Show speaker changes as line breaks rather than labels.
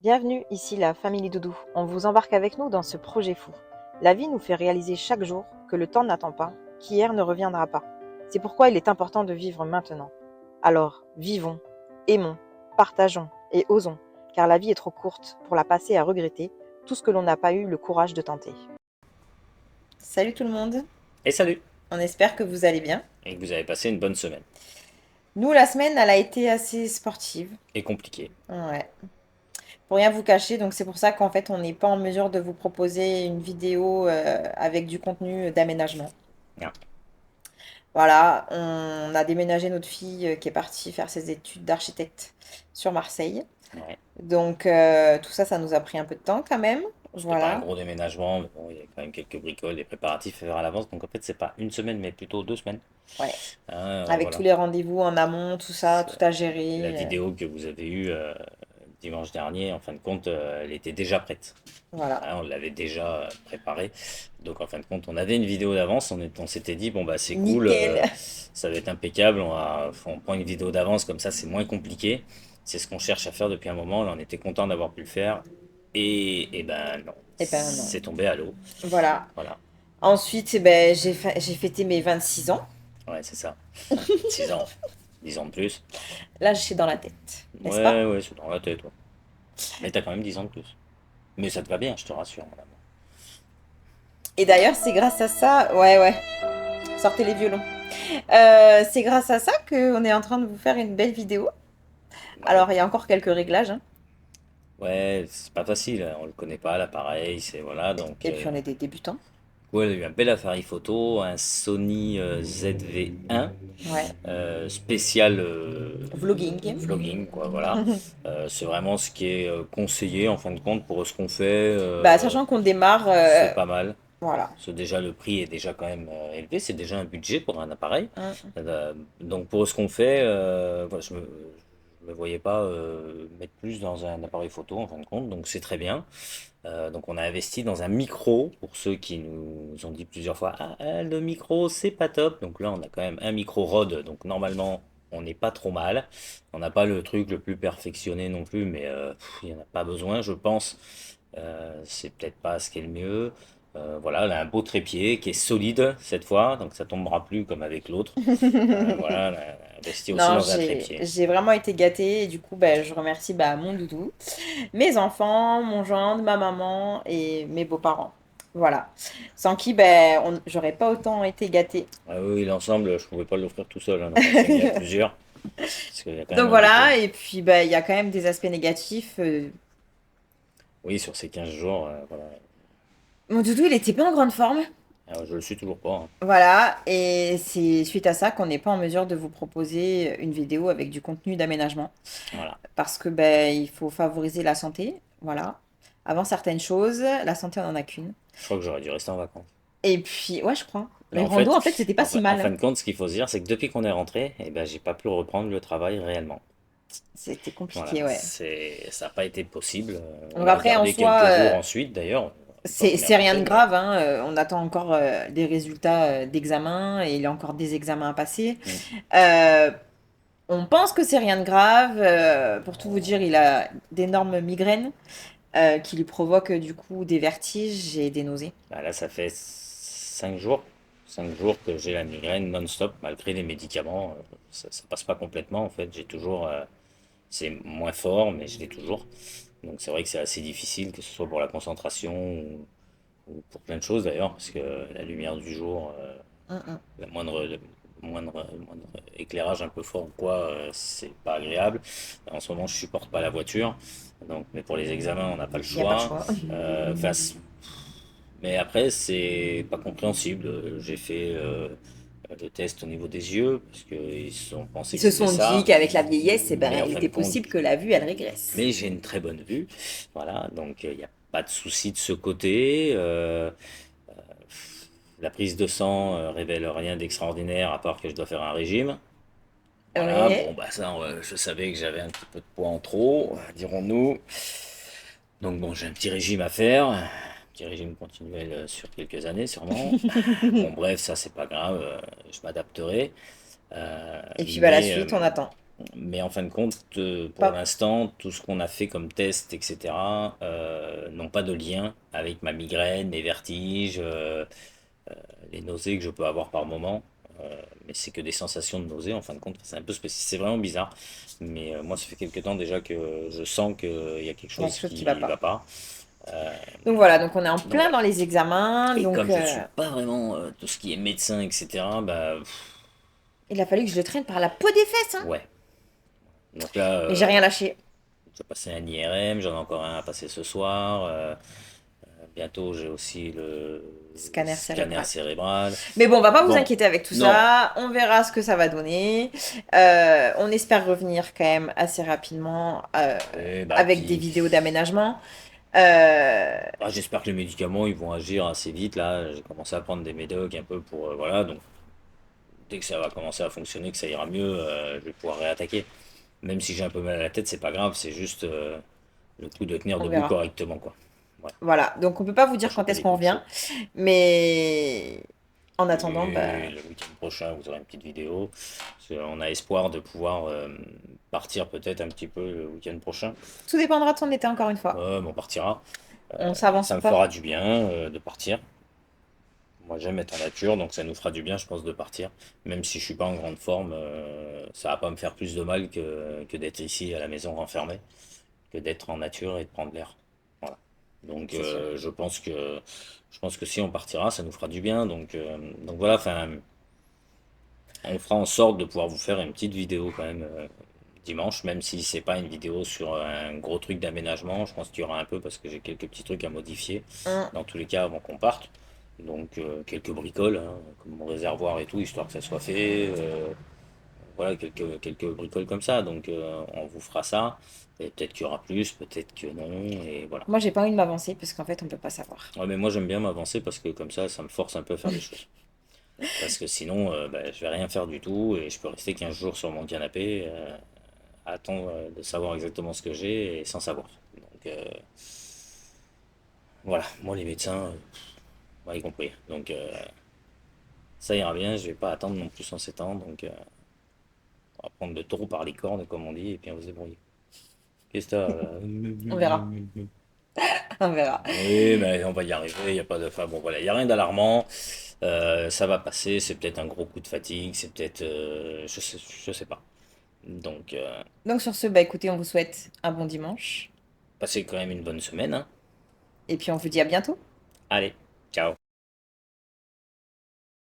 Bienvenue, ici la famille Doudou. On vous embarque avec nous dans ce projet fou. La vie nous fait réaliser chaque jour que le temps n'attend pas, qu'hier ne reviendra pas. C'est pourquoi il est important de vivre maintenant. Alors, vivons, aimons, partageons et osons, car la vie est trop courte pour la passer à regretter tout ce que l'on n'a pas eu le courage de tenter. Salut tout le monde,
Et salut!
on espère que vous allez bien.
Et que vous avez passé une bonne semaine.
Nous, la semaine, elle a été assez sportive.
Et compliquée.
Ouais. Pour rien vous cacher, donc c'est pour ça qu'en fait on n'est pas en mesure de vous proposer une vidéo avec du contenu d'aménagement.
Ah,
Voilà, on a déménagé notre fille qui est partie faire ses études d'architecte sur Marseille.
ouais.
Donc tout ça, ça nous a pris un peu de temps quand même.
C'était pas un
Voilà,
gros déménagement, mais bon, il y a quand même quelques bricoles, des préparatifs à faire à l'avance. Donc en fait, c'est pas une semaine, mais plutôt 2 semaines.
ouais. Avec tous
Voilà.
les rendez-vous en amont, tout ça,
C'est-
tout à
La
gérer.
vidéo que vous avez eue dimanche dernier, en fin de compte, elle était déjà prête.
Voilà.
On l'avait déjà préparée. Donc en fin de compte, on avait une vidéo d'avance. On s'était dit, bon, bah c'est cool,
Nickel.
ça va être impeccable. On prend une vidéo d'avance, comme ça, c'est moins compliqué. C'est ce qu'on cherche à faire depuis un moment. Là, on était content d'avoir pu le faire. Et ben non,
Eh ben non.
c'est tombé à l'eau.
Voilà.
Voilà.
Ensuite, eh ben, j'ai fêté mes 26 ans.
Ouais, c'est ça. 6 ans, 10 ans de plus.
Là, je suis dans la tête, n'est-ce
Ouais,
pas?
ouais, c'est dans la tête, toi. Mais t'as quand même 10 ans de plus. Mais ça te va bien, je te rassure, madame.
Et d'ailleurs, c'est grâce à ça, ouais, ouais, sortez les violons. C'est grâce à ça qu'on est en train de vous faire une belle vidéo.
Bah oui.
Alors, il y a encore quelques réglages, hein.
Ouais, c'est pas facile, hein, on le connaît pas, l'appareil, c'est voilà, donc
Et puis, on est des débutants.
ouais, il a eu un bel appareil photo, un Sony ZV-1
Ouais.
spécial
Vlogging.
vlogging, quoi, voilà. C'est vraiment ce qui est conseillé en fin de compte pour ce qu'on fait,
Bah, sachant qu'on démarre,
c'est pas mal.
voilà.
Parce que déjà le prix est déjà quand même élevé, c'est déjà un budget pour un appareil.
Hein.
Donc pour ce qu'on fait, voilà, je me voyais pas mettre plus dans un appareil photo en fin de compte, donc c'est très bien. Donc on a investi dans un micro, pour ceux qui nous ont dit plusieurs fois, ah, le micro c'est pas top. Donc là on a quand même un micro Rode, donc normalement on n'est pas trop mal. On n'a pas le truc le plus perfectionné non plus, mais il n'y en a pas besoin je pense. C'est peut-être pas ce qui est le mieux. Voilà, elle a un beau trépied qui est solide cette fois, donc ça tombera plus comme avec l'autre. Voilà, elle a investi aussi
Non,
dans un
j'ai
trépied.
j'ai vraiment été gâtée et du coup, bah, je remercie bah, mon doudou, mes enfants, mon gendre, ma maman et mes beaux-parents. Voilà. Sans qui, ben, j'aurais pas autant été gâtée.
Ah oui, l'ensemble, je pouvais pas l'offrir tout seul, hein, donc on s'est mis à plusieurs, parce qu'il y a quand même
Donc
un budget.
voilà, et puis bah, il y a quand même des aspects négatifs.
Oui, sur ces 15 jours, voilà.
Mon doudou, il était pas en grande forme.
Alors, je le suis toujours pas, hein.
Voilà, et c'est suite à ça qu'on n'est pas en mesure de vous proposer une vidéo avec du contenu d'aménagement.
Voilà.
Parce que ben, il faut favoriser la santé, voilà. Avant certaines choses, la santé, on n'en a qu'une.
Je crois que j'aurais dû rester en vacances.
Et puis, ouais, je crois.
Mais
Les
en
randos,
fait,
en fait, c'était pas si
en
mal,
fin
hein.
de compte, ce qu'il faut se dire, c'est que depuis qu'on est rentré, eh ben, j'ai pas pu reprendre le travail réellement.
C'était
Voilà,
compliqué, ouais.
ça n'a pas été possible.
Donc
On a
après, en
regardé
soi,
quelques jours ensuite, d'ailleurs, une fois qu'on est
c'est rien de
rentré, mais
grave, hein. On attend encore des résultats d'examen et il y a encore des examens à passer.
mm,
Euh, on pense que c'est rien de grave. Pour tout vous dire, il a d'énormes migraines qui lui provoquent du coup des vertiges et des nausées.
bah là, ça fait 5 jours. 5 jours que j'ai la migraine non-stop, malgré les médicaments. Ça passe pas complètement, en fait. J'ai toujours, c'est moins fort, mais je l'ai toujours. Donc c'est vrai que c'est assez difficile, que ce soit pour la concentration ou pour plein de choses d'ailleurs, parce que la lumière du jour,
Hum, hum.
le moindre éclairage un peu fort ou quoi, c'est pas agréable. En ce moment, je supporte pas la voiture, donc, mais pour les examens, on n'a pas le
Il n'y a pas le
choix.
choix.
Enfin, mais après, c'est pas compréhensible. J'ai fait le test au niveau des yeux, parce qu'ils ont pensé
Ils
que
se
c'était
sont dit
ça.
qu'avec la vieillesse, eh
Mais
ben,
en
il
fin
était
de compte,
possible que la vue, elle régresse.
mais j'ai une très bonne vue. Voilà, donc il n'y a pas de souci de ce côté. La prise de sang révèle rien d'extraordinaire à part que je dois faire un régime. Voilà, bon,
Ouais.
bah ça, je savais que j'avais un petit peu de poids en trop, dirons-nous. Donc bon, j'ai un petit régime à faire, un petit régime continuel sur quelques années sûrement. Bon, bref, ça c'est pas grave, je m'adapterai.
Et puis bah, la
Mais
suite, on attend.
Mais en fin de compte, pour
Pas...
l'instant, tout ce qu'on a fait comme test, etc., n'ont pas de lien avec ma migraine, les vertiges, les nausées que je peux avoir par moment. Mais c'est que des sensations de nausée, en fin de compte. C'est un peu spécial, c'est vraiment bizarre. Mais moi, ça fait quelques temps déjà que je sens qu'il y a quelque
Il y a
chose
quelque chose qui va
qui va
pas.
pas. Euh,
Donc voilà, donc on est en
donc
plein
voilà.
dans les examens.
Et
Donc
comme je suis pas vraiment tout ce qui est médecin, etc., bah
il a fallu que je le traîne par la peau des fesses, hein.
ouais. Donc là,
Mais j'ai rien lâché.
j'ai passé un IRM, j'en ai encore un à passer ce soir. Bientôt, j'ai aussi le
Scanner
scanner
cérébral.
cérébral.
Mais bon, on va pas vous
Bon,
inquiéter avec tout
non.
ça. On verra ce que ça va donner. On espère revenir quand même assez rapidement
Et bah
avec des
puis,
vidéos d'aménagement. Euh,
bah, j'espère que les médicaments ils vont agir assez vite là. J'ai commencé à prendre des médocs un peu pour voilà. Donc dès que ça va commencer à fonctionner, que ça ira mieux, je vais pouvoir réattaquer. Même si j'ai un peu mal à la tête, c'est pas grave. C'est juste le coup de tenir
on
debout
verra.
correctement quoi. Ouais,
Voilà. Donc on peut pas vous
pour
dire quand
choper
est-ce
les
qu'on
coups de
revient.
chaud.
Mais en attendant,
Et
bah,
le week-end prochain, vous aurez une petite vidéo. On a espoir de pouvoir partir peut-être un petit peu le week-end prochain.
tout dépendra de son été encore une fois.
Mais on partira.
On s'avance
Ça me
pas.
fera du bien de partir. Moi, j'aime être en nature, donc ça nous fera du bien, je pense, de partir. Même si je suis pas en grande forme, ça va pas me faire plus de mal que d'être ici à la maison renfermé, que d'être en nature et de prendre l'air. Voilà. Donc,
C'est sûr.
je pense que si on partira, ça nous fera du bien. Donc voilà. Enfin, on fera en sorte de pouvoir vous faire une petite vidéo quand même dimanche, même si c'est pas une vidéo sur un gros truc d'aménagement. Je pense qu'il y aura un peu parce que j'ai quelques petits trucs à modifier
Hum,
dans tous les cas avant qu'on parte. Donc quelques bricoles, hein, comme mon réservoir et tout, histoire que ça soit fait. Voilà, quelques bricoles comme ça. Donc on vous fera ça. Et peut-être qu'il y aura plus, peut-être que non. Et voilà.
Moi, j'ai pas envie de m'avancer parce qu'en fait, on peut pas savoir.
Ouais, mais moi j'aime bien m'avancer parce que comme ça me force un peu à faire des choses. Parce que sinon, bah, je vais rien faire du tout et je peux rester 15 jours sur mon canapé à attendre de savoir exactement ce que j'ai et sans savoir. Donc voilà, moi les médecins, on va y compris. Donc ça ira bien, je vais pas attendre non plus 107 ans. Donc on va prendre le taureau par les cornes, comme on dit, et puis on va se débrouiller. Qu'est-ce que t'as
On verra. On verra.
Oui, mais on va y arriver, il n'y a pas de... Enfin bon, voilà, il n'y a rien d'alarmant. Ça va passer, c'est peut-être un gros coup de fatigue, c'est peut-être... je sais pas. Donc,
Donc sur ce, bah écoutez, on vous souhaite un bon dimanche.
passez quand même une bonne semaine, hein.
Et puis on vous dit à bientôt.
Allez.